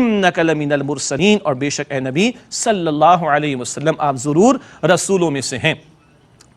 انک لمن المرسلین، اور بے شک اے نبی صلی اللہ علیہ وسلم آپ ضرور رسولوں میں سے ہیں۔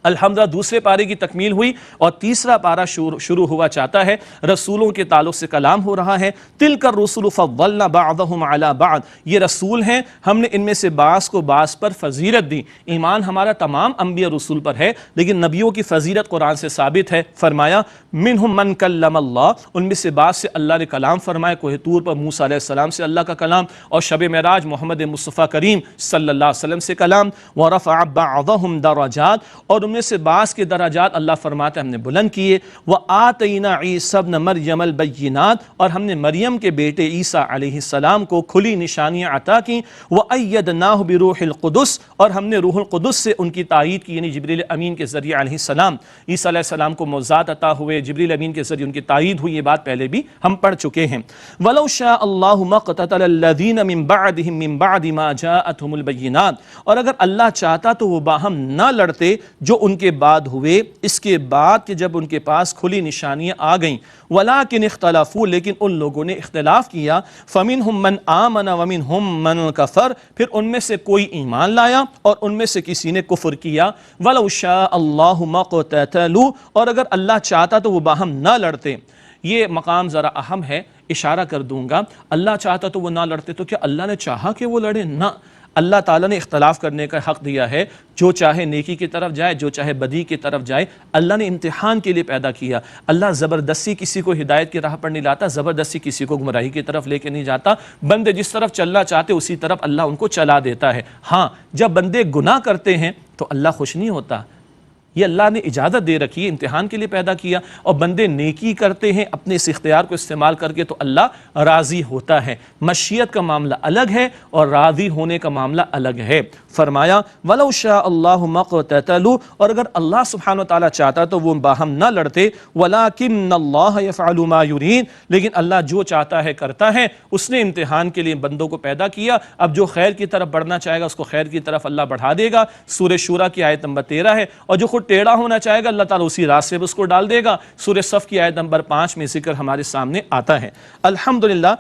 الحمدللہ دوسرے پارے کی تکمیل ہوئی اور تیسرا پارہ شروع ہوا چاہتا ہے۔ رسولوں کے تعلق سے کلام ہو رہا ہے۔ تلک الرسل فضلنا بعضهم علی بعض، یہ رسول ہیں، ہم نے ان میں سے بعض کو بعض پر فضیلت دی۔ ایمان ہمارا تمام انبیاء رسول پر ہے، لیکن نبیوں کی فضیلت قرآن سے ثابت ہے۔ فرمایا منہم من کلم اللہ، ان میں سے بعض سے اللہ نے کلام فرمایا، کوہ طور پر موسیٰ علیہ السلام سے اللہ کا کلام، اور شب معراج محمد مصطفیٰ کریم صلی اللہ علیہ وسلم سے کلام۔ ورفع بعضهم درجات، اور ان میں سے بعض کے درجات اللہ فرماتے ہیں ہم نے بلند کیے۔ وآتینا عیسی ابن مریم البینات، اور ہم نے مریم کے بیٹے عیسیٰ علیہ السلام کو کھلی نشانیاں عطا کی۔ وأیدناہ بروح القدس، اور ہم نے روح القدس سے ان کی تائید کی، یعنی جبریل امین کے ذریعے علیہ السلام۔ عیسیٰ علیہ السلام کو معجزات عطا ہوئے، جبریل امین کے ذریعے ان کی تائید ہوئی، یہ بات پہلے بھی ہم پڑھ چکے ہیں۔ وَلَوْ شَاءَ اللَّهُ مَا اقْتَتَلَ الَّذِينَ مِن بَعْدِهِم مِّن بَعْدِ مَا جَاءَتْهُمُ الْبَيِّنَاتُ، اور اگر اللہ چاہتا تو وہ باہم نہ لڑتے جو ان کے بعد ہوئے، اس کے بعد کہ جب ان کے پاس کھلی نشانیاں آ گئیں۔ وَلَٰكِنِ اخْتَلَفُوا، لیکن ان لوگوں نے اختلاف کیا۔ فَمِنْهُم مَّنْ آمَنَ وَمِنْهُم مَّنْ كَفَرَ، پھر ان میں سے کوئی ایمان لایا اور ان میں سے کسی نے کفر کیا۔ وَلَوْ شَاءَ اللَّهُ مَا اقْتَتَلُوا، اور اگر اللہ چاہتا تو وہ باہم نہ لڑتے۔ یہ مقام ذرا اہم ہے، اشارہ کر دوں گا۔ اللہ چاہتا تو وہ نہ لڑتے، تو کیا اللہ نے چاہا کہ وہ لڑے؟ نہ، اللہ تعالیٰ نے اختلاف کرنے کا حق دیا ہے، جو چاہے نیکی کی طرف جائے، جو چاہے بدی کی طرف جائے۔ اللہ نے امتحان کے لیے پیدا کیا۔ اللہ زبردستی کسی کو ہدایت کی راہ پر نہیں لاتا، زبردستی کسی کو گمراہی کی طرف لے کے نہیں جاتا۔ بندے جس طرف چلنا چاہتے اسی طرف اللہ ان کو چلا دیتا ہے۔ ہاں، جب بندے گناہ کرتے ہیں تو اللہ خوش نہیں ہوتا، یہ اللہ نے اجازت دے رکھی ہے، امتحان کے لیے پیدا کیا۔ اور بندے نیکی کرتے ہیں اپنے اس اختیار کو استعمال کر کے تو اللہ راضی ہوتا ہے۔ مشیت کا معاملہ الگ ہے اور راضی ہونے کا معاملہ الگ ہے۔ فرمایا وَلَوْ شَاءَ اللَّهُ مَا اقْتَتَلُوا، اور اگر اللہ سبحانہ وتعالیٰ چاہتا تو وہ باہم نہ لڑتے۔ وَلَٰكِنَّ اللَّهَ يَفْعَلُ مَا يُرِيدُ، لیکن اللہ جو چاہتا ہے کرتا ہے۔ اس نے امتحان کے لیے بندوں کو پیدا کیا، اب جو خیر کی طرف بڑھنا چاہے گا اس کو خیر کی طرف اللہ بڑھا دے گا۔ سورہ شورى کی آیت نمبر 13 ہے۔ اور جو خود ٹیڑھا ہونا چاہے گا اللہ تعالیٰ اسی راستے پہ اس کو ڈال دے گا۔ سورہ صف کی آیت نمبر 5 میں ذکر ہمارے سامنے آتا ہے۔ الحمدللہ،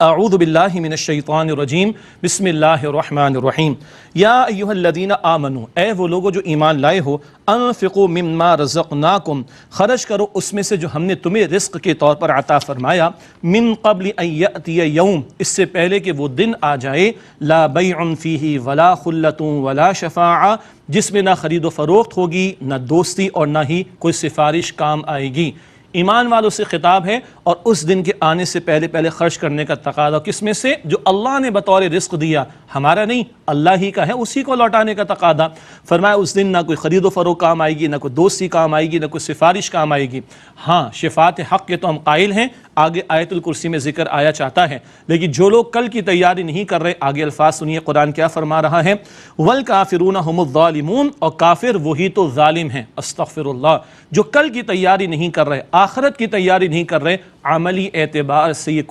اعوذ باللہ من الشیطان الرجیم، بسم اللہ الرحمن الرحیم۔ یا ایہا الذین آمنوا، اے وہ لوگوں جو ایمان لائے ہو، انفقوا مما رزقناکم، خرچ کرو اس میں سے جو ہم نے تمہیں رزق کے طور پر عطا فرمایا۔ من قبل ان یأتی یوم، اس سے پہلے کہ وہ دن آ جائے، لا بیع فیہ ولا خلۃ ولا شفاعہ، جس میں نہ خرید و فروخت ہوگی، نہ دوستی اور نہ ہی کوئی سفارش کام آئے گی۔ ایمان والوں سے خطاب ہے، اور اس دن کے آنے سے پہلے پہلے خرچ کرنے کا تقاضا کس میں سے؟ جو اللہ نے بطور رزق دیا، ہمارا نہیں، اللہ ہی کا ہے، اسی کو لوٹانے کا تقاضا۔ فرمایا اس دن نہ کوئی خرید و فروخت کام آئے گی، نہ کوئی دوستی کام آئے گی، نہ کوئی سفارش کام آئے گی۔ ہاں، شفاعت حق کے تو ہم قائل ہیں، آگے آیت الکرسی میں ذکر آیا چاہتا ہے، لیکن جو لوگ کل کی تیاری نہیں کر رہے، آگے الفاظ سنیے قرآن کیا فرما رہا ہے۔ والکافرون هم الظالمون، اور کافر وہی تو ظالم ہیں، استغفر اللہ، جو کل کی تیاری نہیں کر رہے، آخرت کی تیاری نہیں کر رہے، عملی اعتبار سے یہ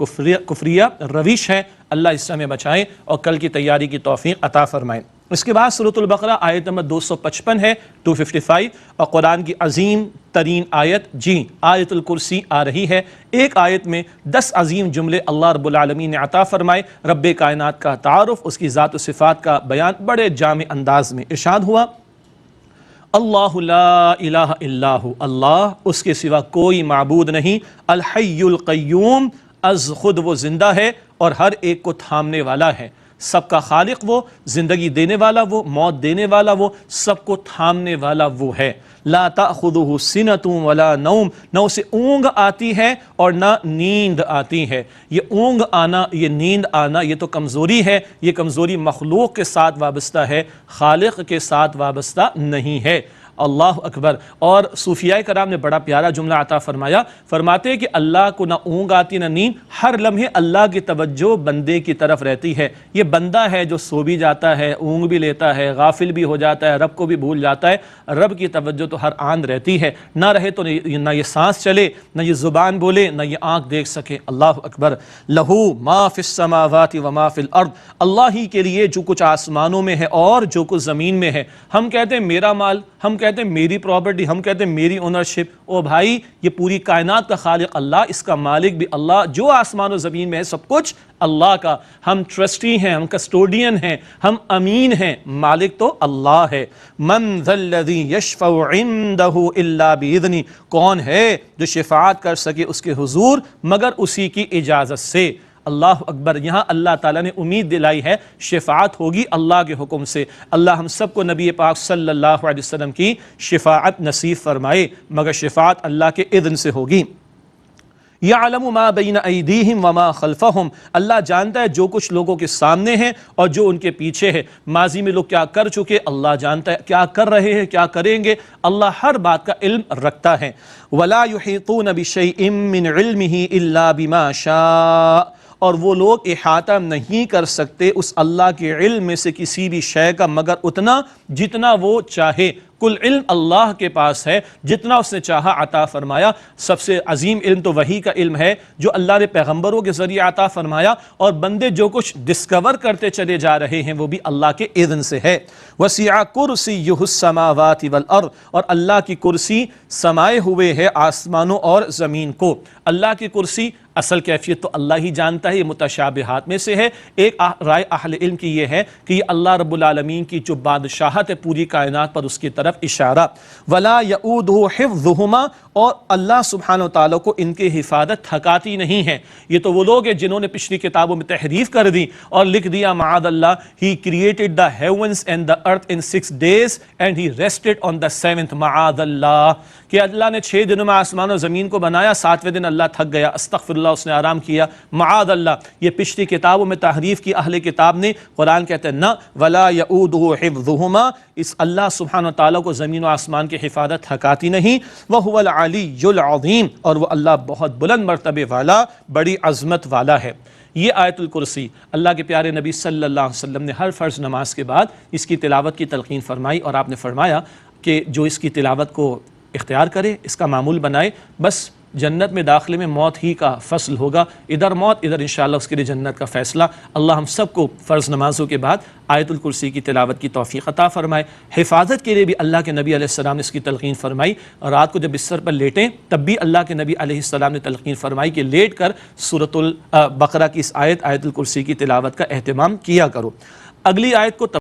کفریہ روش ہے۔ اللہ اس سے ہمیں بچائے اور کل کی تیاری کی توفیق عطا فرمائے۔ اس کے بعد سورۃ البقرہ آیت نمبر 255 ہے، 255، اور قرآن کی عظیم ترین آیت، جی آیت الکرسی آ رہی ہے۔ ایک آیت میں 10 عظیم جملے اللہ رب العالمین نے عطا فرمائے۔ رب کائنات کا تعارف، اس کی ذات و صفات کا بیان بڑے جامع انداز میں ارشاد ہوا۔ اللہ لا الہ الا ہو، اللہ اس کے سوا کوئی معبود نہیں۔ الحی القیوم، از خود وہ زندہ ہے اور ہر ایک کو تھامنے والا ہے۔ سب کا خالق وہ، زندگی دینے والا وہ، موت دینے والا وہ، سب کو تھامنے والا وہ ہے۔ لا تأخذہ سنۃ ولا نوم، نہ اسے اونگ آتی ہے اور نہ نیند آتی ہے۔ یہ اونگ آنا، یہ نیند آنا، یہ تو کمزوری ہے، یہ کمزوری مخلوق کے ساتھ وابستہ ہے، خالق کے ساتھ وابستہ نہیں ہے۔ اللہ اکبر۔ اور صوفیاء کرام نے بڑا پیارا جملہ عطا فرمایا، فرماتے ہیں کہ اللہ کو نہ اونگ آتی نہ نیند، ہر لمحے اللہ کی توجہ بندے کی طرف رہتی ہے۔ یہ بندہ ہے جو سو بھی جاتا ہے، اونگ بھی لیتا ہے، غافل بھی ہو جاتا ہے، رب کو بھی بھول جاتا ہے، رب کی توجہ تو ہر آن رہتی ہے، نہ رہے تو نہ یہ سانس چلے، نہ یہ زبان بولے، نہ یہ آنکھ دیکھ سکے۔ اللہ اکبر۔ لہو ما فی السماوات وما فی الارض، اللہ ہی کے لیے جو کچھ آسمانوں میں ہے اور جو کچھ زمین میں ہے۔ ہم کہتے ہیں میرا مال، ہم کہتے ہیں میری پراپرٹی، ہم کہتے ہیں میری اونرشپ. او بھائی یہ پوری کائنات کا خالق اللہ، اس کا مالک بھی اللہ، جو آسمان و زمین میں ہے سب کچھ اللہ کا. ہم ٹرسٹی ہیں، ہم کسٹوڈین ہیں، ہم امین ہیں، مالک تو اللہ ہے. من ذا الذی یشفع عندہ الا باذنہ، کون ہے جو شفاعت کر سکے اس کے حضور مگر اسی کی اجازت سے. اللہ اکبر. یہاں اللہ تعالیٰ نے امید دلائی ہے شفاعت ہوگی اللہ کے حکم سے. اللہ ہم سب کو نبی پاک صلی اللہ علیہ وسلم کی شفاعت نصیب فرمائے، مگر شفاعت اللہ کے اذن سے ہوگی. یعلم ما بین ایدیہم وما خلفہم، اللہ جانتا ہے جو کچھ لوگوں کے سامنے ہے اور جو ان کے پیچھے ہے. ماضی میں لوگ کیا کر چکے اللہ جانتا ہے، کیا کر رہے ہیں، کیا کریں گے، اللہ ہر بات کا علم رکھتا ہے. ولا یحیطون بشیء من علمہ الا بما شاء، اور وہ لوگ احاطہ نہیں کر سکتے اس اللہ کے علم میں سے کسی بھی شے کا مگر اتنا جتنا وہ چاہے. کل علم اللہ کے پاس ہے، جتنا اس نے چاہا عطا فرمایا. سب سے عظیم علم تو وحی کا علم ہے جو اللہ نے پیغمبروں کے ذریعے عطا فرمایا، اور بندے جو کچھ ڈسکور کرتے چلے جا رہے ہیں وہ بھی اللہ کے اذن سے ہے. وسع کرسیہ السماوات والارض، اور اللہ کی کرسی سمائے ہوئے ہے آسمانوں اور زمین کو. اللہ کی کرسی اصل کیفیت تو اللہ ہی جانتا ہے، یہ متشابہات میں سے ہے. ایک رائے اہل علم کی یہ ہے کہ یہ اللہ رب العالمین کی جو بادشاہت ہے پوری کائنات پر اس کی طرف اشارہ. ولا یؤودہ حفظہما، اور اللہ سبحانہ و تعالیٰ کو ان کی حفاظت تھکاتی نہیں ہے. یہ تو وہ لوگ ہیں جنہوں نے پچھلی کتابوں میں تحریف کر دی اور لکھ دیا معاذ اللہ he created the heavens and the earth in 6 days and he rested on the 7th. معاذ اللہ کہ اللہ نے 6 دنوں میں آسمان و زمین کو بنایا، 7ویں دن اللہ تھک گیا، استغفر اللہ، اس نے آرام کیا. معاذ اللہ، یہ پچھلی کتابوں میں تحریف کی اہل کتاب نے. قرآن کہتے ہیں نہ، ولا یؤودہ حفظہما، اس اللہ سبحانہ تعالیٰ کو زمین و آسمان کی حفاظت تھکاتی نہیں. وہو العلی العظیم، اور وہ اللہ بہت بلند مرتبے والا، بڑی عظمت والا ہے. یہ آیت الکرسی اللہ کے پیارے نبی صلی اللہ علیہ وسلم نے ہر فرض نماز کے بعد اس کی تلاوت کی تلقین فرمائی، اور آپ نے فرمایا کہ جو اس کی تلاوت کو اختیار کرے، اس کا معمول بنائے، بس جنت میں داخلے میں موت ہی کا فصل ہوگا. ادھر موت، ادھر انشاءاللہ اس کے لیے جنت کا فیصلہ. اللہ ہم سب کو فرض نمازوں کے بعد آیت الکرسی کی تلاوت کی توفیق عطا فرمائے. حفاظت کے لیے بھی اللہ کے نبی علیہ السلام نے اس کی تلقین فرمائی. رات کو جب بستر پر لیٹیں تب بھی اللہ کے نبی علیہ السلام نے تلقین فرمائی کہ لیٹ کر سورۃ البقرہ کی اس آیت الکرسی کی تلاوت کا اہتمام کیا کرو. اگلی آیت کو